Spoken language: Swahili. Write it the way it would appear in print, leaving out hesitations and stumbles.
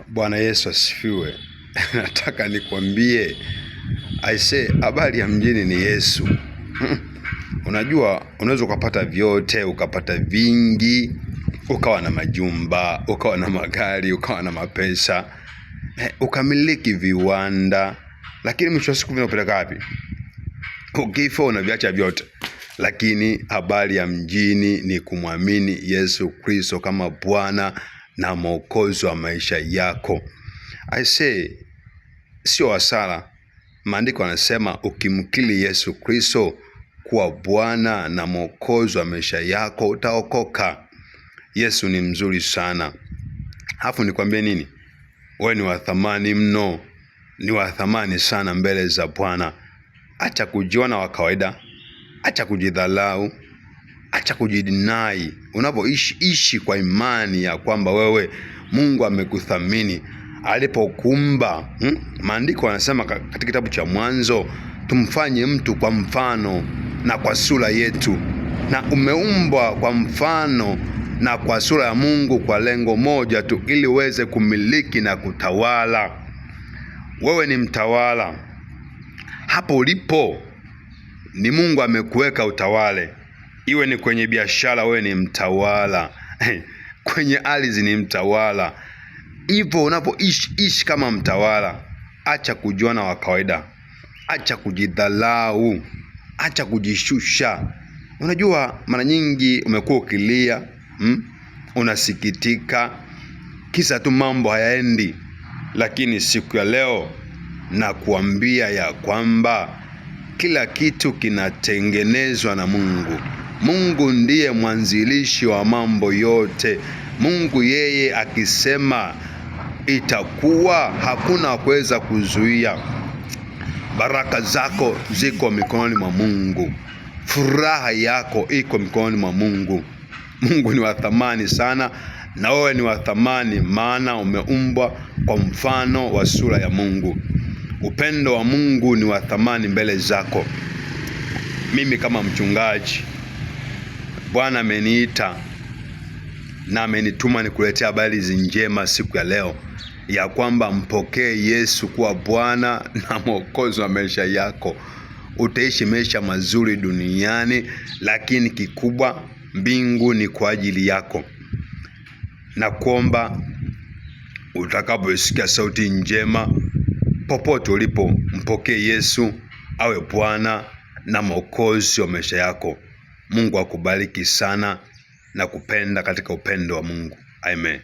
Bwana Yesu asifiwe. Nataka nikwambie, habari ya mjini ni Yesu. Unajua, unaweza ukapata vyote, ukapata vingi, ukawa na majumba, ukawa na magari, ukawa na mapesa, ukamiliki viwanda, lakini mwisho wa siku vinakupeleka wapi? Ukifa unaviacha vyote. Lakini habari ya mjini ni kumwamini Yesu Kristo kama Bwana na Mwokozi wa maisha yako. Sio hasara. Maandiko yanasema ukimkiri Yesu Kristo kuwa Bwana na Mwokozi wa maisha yako utaokoka. Yesu ni mzuri sana. Hafu nikwambie nini? Wewe ni wa thamani mno. Ni wa thamani sana mbele za Bwana. Acha kujiona wa kawaida. Acha kujidhalau. Acha kujidinai. Unapoishi kwa imani ya kwamba wewe Mungu amekuthamini alipokuumba. Maandiko yanasema katika kitabu cha Mwanzo, tumfanye mtu kwa mfano na kwa sura yetu. Na umeumbwa kwa mfano na kwa sura ya Mungu kwa lengo moja tu, ili uweze kumiliki na kutawala. Wewe ni mtawala. Hapo ulipo ni Mungu amekuweka utawale. Iwe ni kwenye biashara, wewe ni mtawala. Kwenye ardhi ni mtawala. Hivyo unapoishi kama mtawala, acha kujiona wa kawaida. Acha kujidhalau. Acha kujishusha. Unajua mara nyingi umekuwa ukilia, unasikitika, kisa tu mambo hayaendi. Lakini siku ya leo nakuambia ya kwamba kila kitu kinatengenezwa na Mungu. Mungu ndiye mwanzilishi wa mambo yote. Mungu yeye akisema itakuwa, hakuna kuweza kuzuia. Baraka zako ziko mikononi mwa Mungu. Furaha yako iko mikononi mwa Mungu. Mungu ni wa thamani sana, na wewe ni wa thamani, maana umeumbwa kwa mfano wa sura ya Mungu. Upendo wa Mungu ni wa thamani mbele zako. Mimi kama mchungaji, Bwana ameniita na amenituma nikuletea habari njema siku ya leo, ya kwamba mpokee Yesu kuwa Bwana na Mwokozi wa maisha yako. Utaishi maisha mazuri duniani, lakini kikubwa mbingu ni kwa ajili yako. Na kuomba utakaposikia sauti njema, popote ulipo, mpokee Yesu awe Bwana na Mwokozi wa maisha yako. Mungu akubariki sana na kupenda katika upendo wa Mungu. Amen.